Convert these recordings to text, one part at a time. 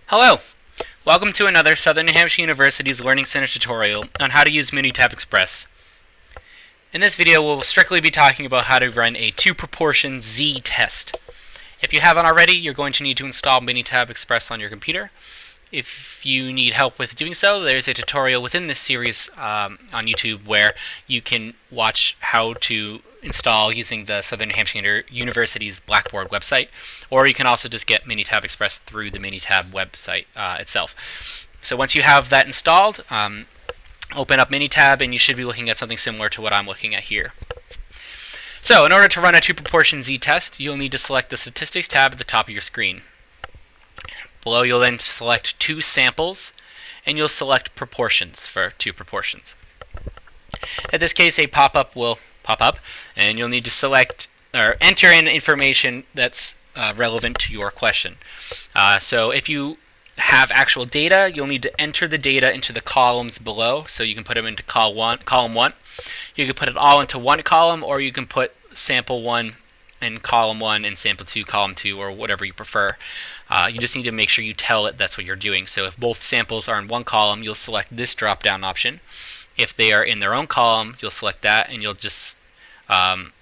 Hello! Welcome to another Southern New Hampshire University's Learning Center tutorial on how to use Minitab Express. In this video, we'll strictly be talking about how to run a two-proportion z-test. If you haven't already, you're going to need to install Minitab Express on your computer. If you need help with doing so, there's a tutorial within this series on YouTube where you can watch how to install using the Southern New Hampshire University's Blackboard website, or you can also just get Minitab Express through the Minitab website itself. So once you have that installed, open up Minitab and you should be looking at something similar to what I'm looking at here. So in order to run a two-proportion z-test, you'll need to select the Statistics tab at the top of your screen. Below, you'll then select two samples, and you'll select proportions for two proportions. In this case, a pop-up will pop up, and you'll need to select or enter in information that's relevant to your question. So if you have actual data, you'll need to enter the data into the columns below, so you can put them into column 1. You can put it all into one column, or you can put sample 1 in column 1 and sample 2 column 2, or whatever you prefer. You just need to make sure you tell it that's what you're doing. So if both samples are in one column, you'll select this drop-down option. If they are in their own column, you'll select that, and you'll just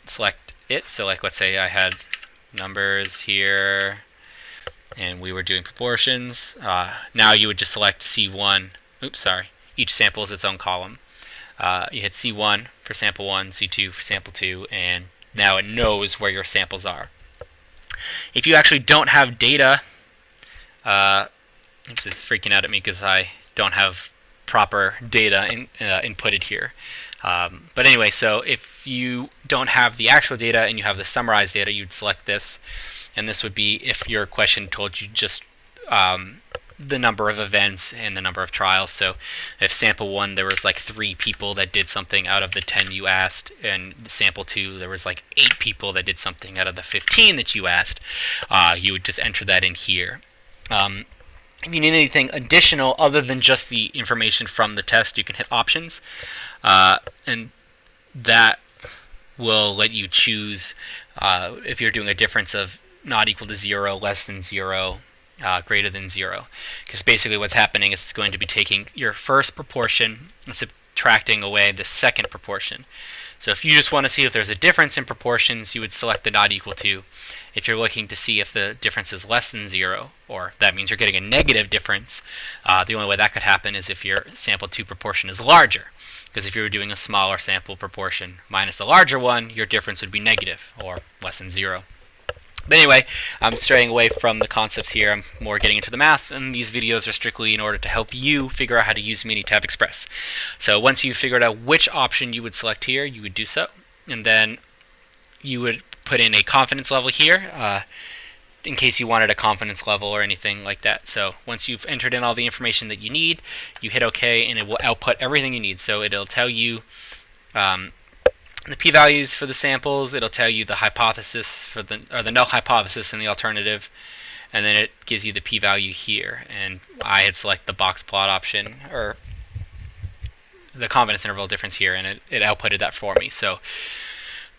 select it. So like, let's say I had numbers here, and we were doing proportions. Now you would just select C1. Oops, sorry. Each sample is its own column. You hit C1 for sample 1, C2 for sample 2, and now it knows where your samples are. If you actually don't have data, oops, it's freaking out at me because I don't have proper data inputted here. But anyway, so if you don't have the actual data and you have the summarized data, you'd select this. And this would be if your question told you just the number of events and the number of trials. So if sample 1 there was like 3 people that did something out of the 10 you asked, and sample 2 there was like 8 people that did something out of the 15 that you asked, you would just enter that in here. If you need anything additional other than just the information from the test, you can hit options, and that will let you choose if you're doing a difference of not equal to 0, less than 0, greater than 0. Because basically what's happening is it's going to be taking your first proportion and subtracting away the second proportion. So if you just want to see if there's a difference in proportions, you would select the not equal to. If you're looking to see if the difference is less than 0, or that means you're getting a negative difference, the only way that could happen is if your sample 2 proportion is larger. Because if you were doing a smaller sample proportion minus a larger one, your difference would be negative, or less than 0. But anyway, I'm straying away from the concepts here. I'm more getting into the math, and these videos are strictly in order to help you figure out how to use Minitab Express. So once you've figured out which option you would select here, you would do so. And then you would put in a confidence level here, in case you wanted a confidence level or anything like that. So once you've entered in all the information that you need, you hit OK, and it will output everything you need. So it'll tell you the p-values for the samples, it'll tell you the hypothesis for the null hypothesis and the alternative, and then it gives you the p-value here. And I had selected the box plot option, or the confidence interval difference here, and it outputted that for me. So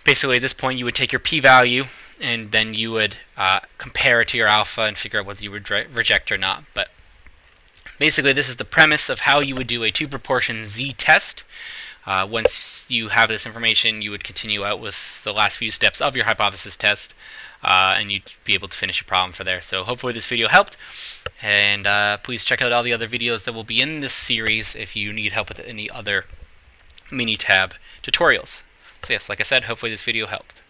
basically at this point you would take your p-value and then you would compare it to your alpha and figure out whether you would reject or not. But basically this is the premise of how you would do a two-proportion z-test. Once you have this information, you would continue out with the last few steps of your hypothesis test, and you'd be able to finish your problem for there. So hopefully this video helped, and please check out all the other videos that will be in this series if you need help with any other Minitab tutorials. So yes, like I said, hopefully this video helped.